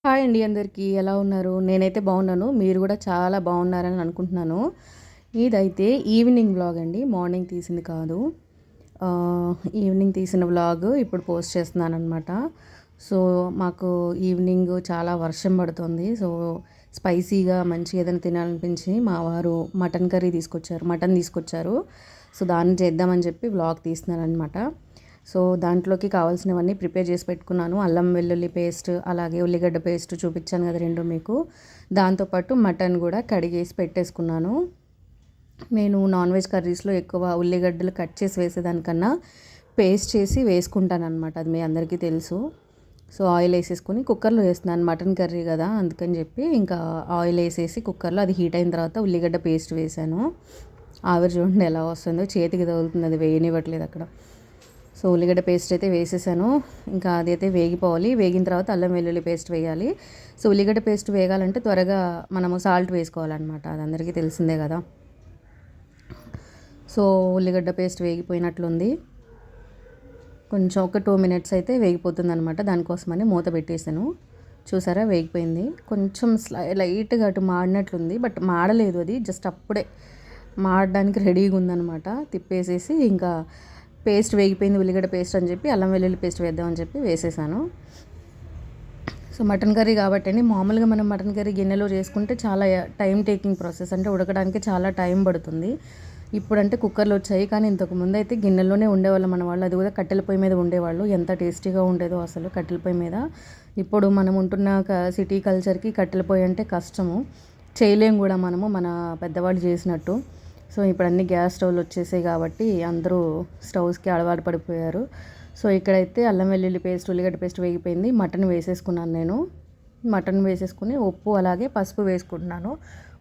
Hi అండి అందరికీ ఎలా ఉన్నారు? నేనైతే బాగున్నాను. మీరు కూడా చాలా బాగున్నారని అనుకుంటున్నాను. ఇదైతే ఈవినింగ్ వ్లాగ్ అండి. మార్నింగ్ తీసింది కాదు. ఈవినింగ్ తీసిన వ్లాగ్ ఇప్పుడు పోస్ట్ చేస్తున్నానమాట. సో మాకు ఈవినింగ్ చాలా వర్షం పడుతుంది. సో స్పైసీగా మంచిగా ఏదైనా తినాలనిపించి మా వారు మటన్ కర్రీ తీసుకొచ్చారు. మటన్ తీసుకొచ్చారు. సో దాన్ని చేద్దామని చెప్పి వ్లాగ్ తీస్తున్నానమాట. సో దాంట్లోకి కావాల్సినవన్నీ ప్రిపేర్ చేసి పెట్టుకున్నాను. అల్లం వెల్లుల్లి పేస్ట్, అలాగే ఉల్లిగడ్డ పేస్ట్ చూపించాను కదా రెండు మీకు. దాంతోపాటు మటన్ కూడా కడిగేసి పెట్టేసుకున్నాను. నేను నాన్ వెజ్ కర్రీస్లో ఎక్కువ ఉల్లిగడ్డలు కట్ చేసి వేసేదానికన్నా పేస్ట్ చేసి వేసుకుంటాను అనమాట. అది మీ అందరికీ తెలుసు. సో ఆయిల్ వేసేసుకొని కుక్కర్లో వేస్తున్నాను, మటన్ కర్రీ కదా అందుకని చెప్పి ఇంకా ఆయిల్ వేసేసి కుక్కర్లో అది హీట్ అయిన తర్వాత ఉల్లిగడ్డ పేస్ట్ వేసాను. ఆవిరి చూడండి ఎలా వస్తుందో, చేతికి తగులుతుంది, అది వేయనివ్వట్లేదు అక్కడ. సో ఉల్లిగడ్డ పేస్ట్ అయితే వేసేసాను. ఇంకా అదైతే వేగిపోవాలి. వేగిన తర్వాత అల్లం వెల్లుల్లి పేస్ట్ వేయాలి. సో ఉల్లిగడ్డ పేస్ట్ వేగాలంటే త్వరగా మనము సాల్ట్ వేసుకోవాలన్నమాట. అది అందరికీ తెలిసిందే కదా. సో ఉల్లిగడ్డ పేస్ట్ వేగిపోయినట్లుంది. కొంచెం ఒక 2 మినిట్స్ అయితే వేగిపోతుంది అనమాట. దానికోసమని మూత పెట్టేసాను. చూసారా వేగిపోయింది. కొంచెం లైట్గా అటు మాడినట్లుంది, బట్ మాడలేదు, అది జస్ట్ అప్పుడే మాడడానికి రెడీగా ఉందన్నమాట. తిప్పేసేసి ఇంకా పేస్ట్ వేగిపోయింది, ఉల్లిగడ్డ పేస్ట్ అని చెప్పి అల్లం వెల్లుల్లి పేస్ట్ వేద్దామని చెప్పి వేసేసాను. సో మటన్ కర్రీ కాబట్టి అండి, మామూలుగా మనం మటన్ కర్రీ గిన్నెలో చేసుకుంటే చాలా టైం టేకింగ్ ప్రాసెస్, అంటే ఉడకడానికి చాలా టైం పడుతుంది. ఇప్పుడంటే కుక్కర్లు వచ్చాయి, కానీ ఇంతకుముందు అయితే గిన్నెల్లోనే ఉండేవాళ్ళు మన వాళ్ళు. అది కూడా కట్టెల పొయ్యి మీద ఉండేవాళ్ళు. ఎంత టేస్టీగా ఉండేదో అసలు కట్టెల పొయ్యి మీద. ఇప్పుడు మనం ఉంటున్న సిటీ కల్చర్కి కట్టెల పొయ్యి అంటే కష్టము, చేయలేం కూడా మనము మన పెద్దవాళ్ళు చేసినట్టు. సో ఇప్పుడు అన్ని గ్యాస్ స్టవ్లు వచ్చేసాయి కాబట్టి అందరూ స్టవ్స్కి అలవాటు పడిపోయారు. సో ఇక్కడైతే అల్లం వెల్లుల్లి పేస్ట్, ఉల్లిగడ్డ పేస్ట్ వేగిపోయింది. మటన్ వేసేసుకున్నాను నేను. మటన్ వేసేసుకుని ఉప్పు అలాగే పసుపు వేసుకుంటున్నాను.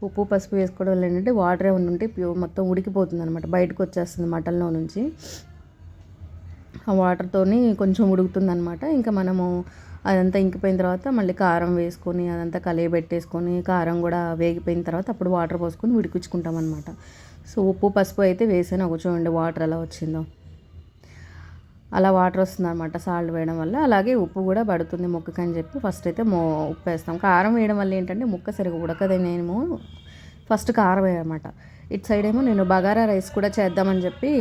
ఉప్పు పసుపు వేసుకోవడం వల్ల ఏంటంటే వాటర్ ఏమైనా ఉంటే మొత్తం ఉడికిపోతుంది అనమాట, బయటకు వచ్చేస్తుంది మటన్లో నుంచి. ఆ వాటర్తోని కొంచెం ఉడుకుతుంది అనమాట. ఇంకా మనము అదంతా ఇంకిపోయిన తర్వాత మళ్ళీ కారం వేసుకొని అదంతా కలియబెట్టేసుకొని, కారం కూడా వేగిపోయిన తర్వాత అప్పుడు వాటర్ పోసుకొని ఉడికించుకుంటాం అనమాట. సో ఉప్పు పసుపు అయితే వేసాను. ఒక చూడండి వాటర్ ఎలా వచ్చిందో, అలా వాటర్ వస్తుంది అనమాట సాల్ట్ వేయడం వల్ల. అలాగే ఉప్పు కూడా పడుతుంది ముక్కకి అని చెప్పి ఫస్ట్ అయితే ఉప్పు వేస్తాం. కారం వేయడం వల్ల ఏంటంటే ముక్క సరిగా ఉడకదని నేను ఫస్ట్ కారం వేయమాట. ఇటు సైడ్ ఏమో నేను బగారా రైస్ కూడా చేద్దామని చెప్పి,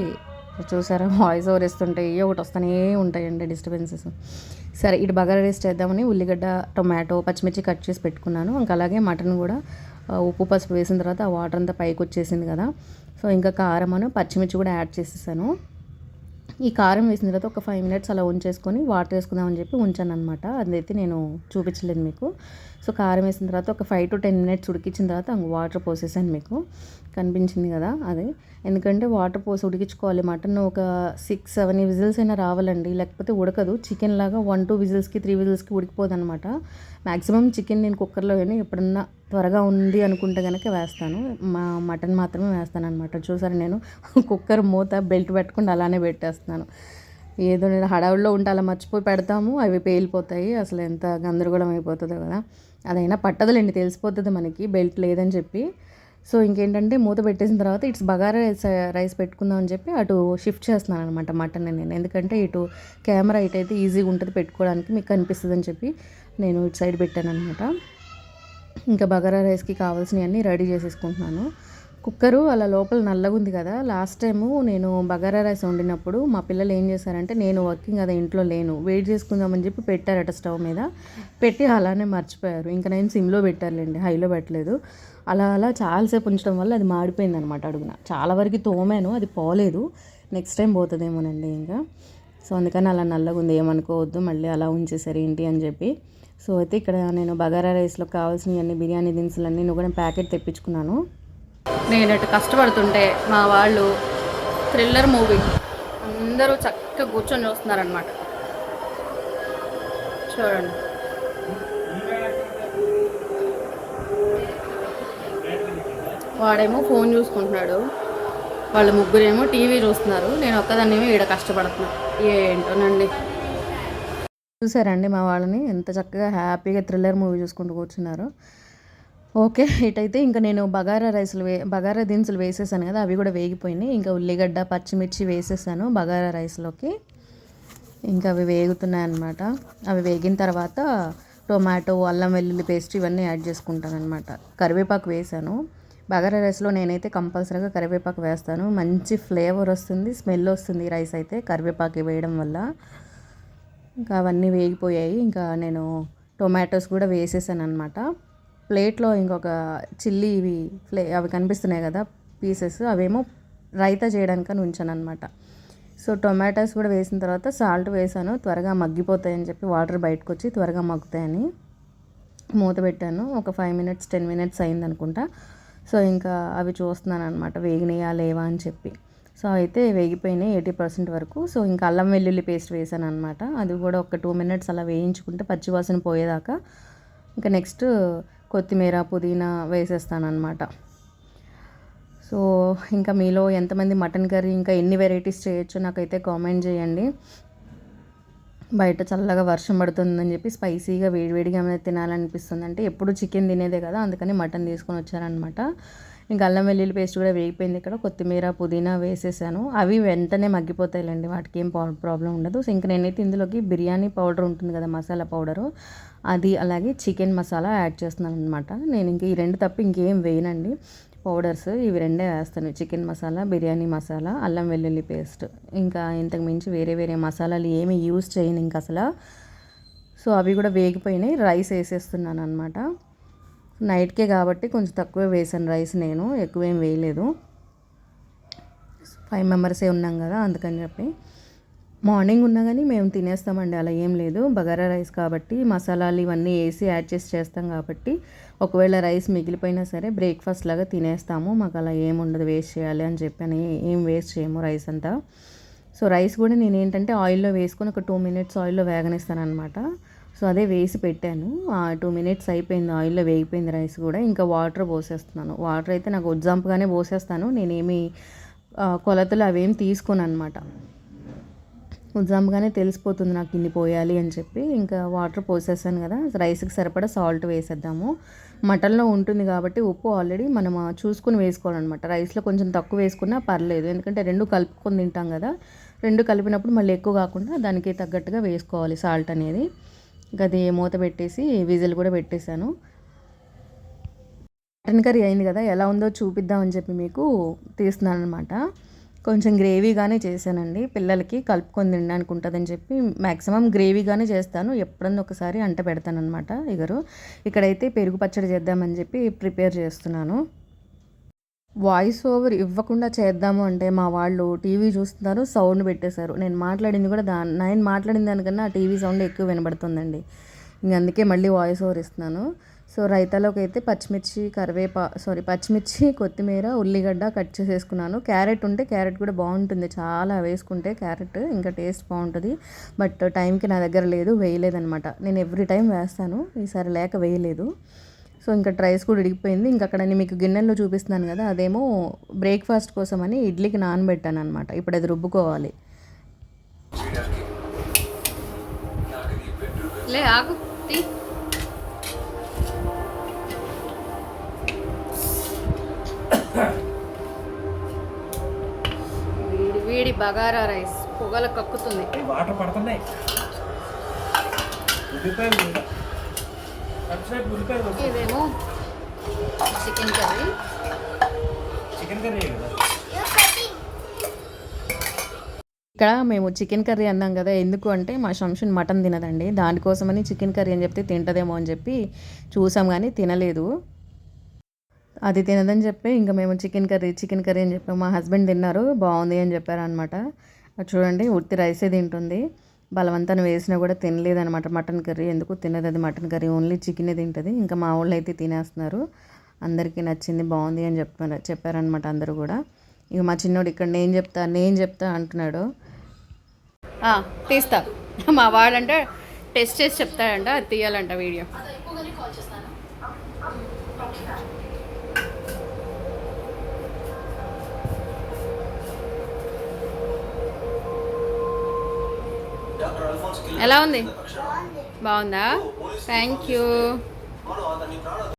చూసారా వాయిస్ ఓవర్ ఇస్తుంటే ఏ ఒకటి వస్తూనే ఉంటాయండి డిస్టర్బెన్సెస్. సరే ఇటు బగారా రైస్ చేద్దామని ఉల్లిగడ్డ, టొమాటో, పచ్చిమిర్చి కట్ చేసి పెట్టుకున్నాను. ఇంకా అలాగే మటన్ కూడా ఉప్పు పసుపు వేసిన తర్వాత ఆ వాటర్ అంతా పైకి వచ్చేసింది కదా. సో ఇంకా కారం పచ్చిమిర్చి కూడా యాడ్ చేసేసాను. ఈ కారం వేసిన తర్వాత ఒక 5 మినిట్స్ అలా ఉంచేసుకొని వాటర్ వేసుకుందామని చెప్పి ఉంచాను అనమాట. అదైతే నేను చూపించలేదు మీకు. సో కారం వేసిన తర్వాత ఒక 5 to 10 మినిట్స్ ఉడికించిన తర్వాత వాటర్ పోసేసాను, మీకు కనిపించింది కదా అది. ఎందుకంటే వాటర్ పోసి ఉడికించుకోవాలి. మటన్ ఒక 6-7 విజిల్స్ అయినా రావాలండి, లేకపోతే ఉడకదు. చికెన్ లాగా 1-2 విజిల్స్కి 3 విజిల్స్కి ఉడికిపోదు అనమాట. మ్యాక్సిమం చికెన్ నేను కుక్కర్లో కానీ ఎప్పుడన్నా త్వరగా ఉంది అనుకుంటే కనుక వేస్తాను. మటన్ మాత్రమే వేస్తాను అనమాట. చూసారు నేను కుక్కర్ మూత బెల్ట్ పెట్టుకుంటే అలానే పెట్టేస్తున్నాను. ఏదో నేను హడావుడిలో ఉంటే అలా మర్చిపోయి పెడతాము, అవి పేలిపోతాయి. అసలు ఎంత గందరగోళం అయిపోతుందో కదా. అదైనా పట్టదులేండి, తెలిసిపోతుంది మనకి బెల్ట్ లేదని చెప్పి. సో ఇంకేంటంటే మూత పెట్టేసిన తర్వాత ఇట్స్ బగారా రైస్ పెట్టుకుందాం అని చెప్పి అటు షిఫ్ట్ చేస్తున్నాను అనమాట మటన్ నేను. ఎందుకంటే ఇటు కెమెరా ఇటు అయితే ఈజీగా ఉంటుంది పెట్టుకోవడానికి, మీకు కనిపిస్తుంది అని చెప్పి నేను ఇటు సైడ్ పెట్టాను అనమాట. ఇంకా బగారా రైస్కి కావాల్సినవన్నీ రెడీ చేసేసుకుంటున్నాను. కుక్కరు అలా లోపల నల్లగా ఉంది కదా. లాస్ట్ టైము నేను బగారా రైస్ వండినప్పుడు మా పిల్లలు ఏం చేశారంటే, నేను వర్కింగ్ అదే ఇంట్లో లేను, వెయిట్ చేసుకుందామని చెప్పి పెట్టారట స్టవ్ మీద. పెట్టి అలానే మర్చిపోయారు. ఇంకా నేను సిమ్లో పెట్టారులేండి, హైలో పెట్టలేదు. అలా అలా చాలాసేపు ఉంచడం వల్ల అది మాడిపోయింది అనమాట అడుగున. చాలా వరకు తోమాను, అది పోలేదు. నెక్స్ట్ టైం పోతుందేమోనండి ఇంకా. సో అందుకని అలా నల్లగా ఉంది, ఏమనుకోవద్దు మళ్ళీ అలా ఉంచేసారు ఏంటి అని చెప్పి. సో అయితే ఇక్కడ నేను బగారా రైస్లో కావాల్సినవన్నీ బిర్యానీ దినుసులన్నీ కూడా ప్యాకెట్ తెప్పించుకున్నాను. నేను ఇటు కష్టపడుతుంటే మా వాళ్ళు థ్రిల్లర్ మూవీ అందరూ చక్కగా కూర్చొని చూస్తున్నారనమాట. చూడండి, వాడేమో ఫోన్ చూసుకుంటున్నాడు, వాళ్ళ ముగ్గురేమో టీవీ చూస్తున్నారు, నేను ఒక్కదాన్నేమో ఈడ కష్టపడుతున్నా. ఏంటోనండి. చూసారండి మా వాళ్ళని ఎంత చక్కగా హ్యాపీగా థ్రిల్లర్ మూవీ చూసుకుంటూ కూర్చున్నారు. ఓకే, ఇటైతే ఇంకా నేను బగారా దినుసులు వేసేసాను కదా, అవి కూడా వేగిపోయినాయి. ఇంకా ఉల్లిగడ్డ, పచ్చిమిర్చి వేసేసాను బగారా రైస్లోకి. ఇంకా అవి వేగుతున్నాయి అన్నమాట. అవి వేగిన తర్వాత టొమాటో, అల్లం వెల్లుల్లి పేస్ట్ ఇవన్నీ యాడ్ చేసుకుంటాను అనమాట. కరివేపాకు వేసాను. బగారా రైస్లో నేనైతే కంపల్సరీగా కరివేపాకు వేస్తాను. మంచి ఫ్లేవర్ వస్తుంది, స్మెల్ వస్తుంది రైస్ అయితే కరివేపాకు వేయడం వల్ల. ఇంకా అవన్నీ వేగిపోయాయి. ఇంకా నేను టొమాటోస్ కూడా వేసేసాను అనమాట. ప్లేట్లో ఇంకొక చిల్లీ అవి కనిపిస్తున్నాయి కదా పీసెస్, అవేమో రైతా చేయడానికని ఉంచాను అనమాట. సో టొమాటోస్ కూడా వేసిన తర్వాత సాల్ట్ వేసాను, త్వరగా మగ్గిపోతాయని చెప్పి, వాటర్ బయటకు వచ్చి త్వరగా మగ్గుతాయని మూత పెట్టాను. ఒక 5 minutes 10 minutes అయింది అనుకుంటా. సో ఇంకా అవి చూస్తున్నాను అనమాట, వేగినాయా లేవా అని చెప్పి. సో అయితే వేగిపోయినాయి 80% వరకు. సో ఇంకా అల్లం వెల్లుల్లి పేస్ట్ వేసాను అనమాట. అది కూడా ఒక 2 minutes అలా వేయించుకుంటే పచ్చివాసన పోయేదాకా. ఇంకా నెక్స్ట్ కొత్తిమీర, పుదీనా వేసేస్తాను అనమాట. సో ఇంకా మీలో ఎంతమంది మటన్ కర్రీ ఇంకా ఎన్ని వెరైటీస్ చేయొచ్చో నాకైతే కామెంట్ చేయండి. బయట చల్లగా వర్షం పడుతుందని చెప్పి స్పైసీగా వేడివేడిగా ఏమైనా తినాలనిపిస్తుంది. అంటే ఎప్పుడు చికెన్ తినేదే కదా, అందుకని మటన్ తీసుకొని వచ్చారనమాట. ఇంకా అల్లం వెల్లుల్లి పేస్ట్ కూడా వేగిపోయింది. ఇక్కడ కొత్తిమీర, పుదీనా వేసేసాను. అవి వెంటనే మగ్గిపోతాయిలేండి, వాటికి ఏం ప్రాబ్లం ఉండదు. సో ఇంక నేనైతే ఇందులోకి బిర్యానీ పౌడర్ ఉంటుంది కదా, మసాలా పౌడరు, అది అలాగే చికెన్ మసాలా యాడ్ చేస్తున్నాను అనమాట. నేను ఇంక ఈ రెండు తప్ప ఇంకేం వేయనండి పౌడర్స్, ఇవి రెండే వేస్తాను. చికెన్ మసాలా, బిర్యానీ మసాలా, అల్లం వెల్లుల్లి పేస్ట్. ఇంకా ఇంతకు మించి వేరే వేరే మసాలాలు ఏమీ యూజ్ చేయను ఇంక అసలు. సో అవి కూడా వేగిపోయినాయి. రైస్ వేసేస్తున్నాను అనమాట. నైట్కే కాబట్టి కొంచెం తక్కువే వేసాను రైస్, నేను ఎక్కువేం వేయలేదు. 5 members ఉన్నాం కదా అందుకని చెప్పి. మార్నింగ్ ఉన్నా కానీ మేము తినేస్తామండి, అలా ఏం లేదు. బగారా రైస్ కాబట్టి మసాలాలు ఇవన్నీ వేసి యాడ్ చేసి చేస్తాం కాబట్టి ఒకవేళ రైస్ మిగిలిపోయినా సరే బ్రేక్ఫాస్ట్ లాగా తినేస్తాము. మాకు అలా ఏముండదు వేస్ట్ చేయాలి అని చెప్పని, ఏం వేస్ట్ చేయము రైస్ అంతా. సో రైస్ కూడా నేను ఏంటంటే ఆయిల్లో వేసుకొని ఒక 2 minutes ఆయిల్లో వేగనిస్తాను అనమాట. సో అదే వేసి పెట్టాను. 2 minutes అయిపోయింది, ఆయిల్లో వేగిపోయింది రైస్ కూడా. ఇంకా వాటర్ పోసేస్తున్నాను. వాటర్ అయితే నాకు ఎగ్జాంపుల్గానే పోసేస్తాను, నేనేమి కొలతలు అవేం తీసుకోను అనమాట. ఉజ్జాంగానే తెలిసిపోతుంది నాకు ఇన్ని పోయాలి అని చెప్పి. ఇంకా వాటర్ పోసేసాను కదా, రైస్కి సరిపడా సాల్ట్ వేసేద్దాము. మటన్లో ఉంటుంది కాబట్టి ఉప్పు ఆల్రెడీ మనం చూసుకుని వేసుకోవాలన్నమాట. రైస్లో కొంచెం తక్కువ వేసుకున్నా పర్లేదు, ఎందుకంటే రెండు కలుపుకొని తింటాం కదా. రెండు కలిపినప్పుడు మళ్ళీ ఎక్కువ కాకుండా దానికి తగ్గట్టుగా వేసుకోవాలి సాల్ట్ అనేది. ఇంకా అది మూత పెట్టేసి విజిల్ కూడా పెట్టేశాను. మటన్ కర్రీ అయింది కదా, ఎలా ఉందో చూపిద్దామని చెప్పి మీకు తీస్తున్నాను అనమాట. కొంచెం గ్రేవీగానే చేశానండి, పిల్లలకి కలుపుకొని తినడానికి ఉంటుందని చెప్పి మ్యాక్సిమం గ్రేవీగానే చేస్తాను. ఎప్పుడన్నా ఒకసారి అంట పెడతాను అనమాట ఇగరు. ఇక్కడైతే పెరుగు పచ్చడి చేద్దామని చెప్పి ప్రిపేర్ చేస్తున్నాను. వాయిస్ ఓవర్ ఇవ్వకుండా చేద్దాము అంటే మా వాళ్ళు టీవీ చూస్తున్నారు, సౌండ్ పెట్టేశారు. నేను మాట్లాడింది దానికన్నా ఆ టీవీ సౌండ్ ఎక్కువ వినబడుతుందండి. ఇంక అందుకే మళ్ళీ వాయిస్ ఓవర్ ఇస్తున్నాను. సో రైతాలోకి అయితే పచ్చిమిర్చి, కొత్తిమీర, ఉల్లిగడ్డ కట్ చేసేసుకున్నాను. క్యారెట్ ఉంటే క్యారెట్ కూడా బాగుంటుంది, చాలా వేసుకుంటే క్యారెట్ ఇంకా టేస్ట్ బాగుంటుంది. బట్ టైంకి నా దగ్గర లేదు, వేయలేదనమాట. నేను ఎవ్రీ టైం వేస్తాను, ఈసారి లేక వేయలేదు. సో ఇంకా రైస్ కూడా ఉడికిపోయింది. ఇంకా అక్కడ నేను మీకు గిన్నెల్లో చూపిస్తున్నాను కదా, అదేమో బ్రేక్ఫాస్ట్ కోసం అని ఇడ్లీకి నానబెట్టాను అనమాట. ఇప్పుడు అది రుబ్బుకోవాలి. వేడి బగారా రైస్ పొగల కక్కుతుంది, వాటర్ పడుతున్నాయి. ఇదేమో చికెన్ కర్రీ. ఇక్కడ మేము చికెన్ కర్రీ అన్నాం కదా, ఎందుకు అంటే మా శంషున్ మటన్ తినదండి, దానికోసమని చికెన్ కర్రీ అని చెప్తే తింటదేమో అని చెప్పి చూసాం కానీ తినలేదు. అది తినదని చెప్పి ఇంకా మేము చికెన్ కర్రీ అని చెప్పాము. మా హస్బెండ్ తిన్నారు, బాగుంది అని చెప్పారు అనమాట. చూడండి ఉత్తి రైసే తింటుంది, బలవంతాన్ని వేసినా కూడా తినలేదనమాట మటన్ కర్రీ. ఎందుకు తినదు అది మటన్ కర్రీ, ఓన్లీ చికెనే తింటుంది. ఇంకా మా వాళ్ళు అయితే తినేస్తున్నారు, అందరికీ నచ్చింది, బాగుంది అని చెప్పారనమాట అందరూ కూడా. ఇక మా చిన్నోడు ఇక్కడ నేను చెప్తా అంటున్నాడు. తీస్తా, మా వాడంటే టెస్ట్ చేసి చెప్తాడంట, అది తీయాలంట వీడియో. ఎలా ఉంది? బాగుందా? Thank you.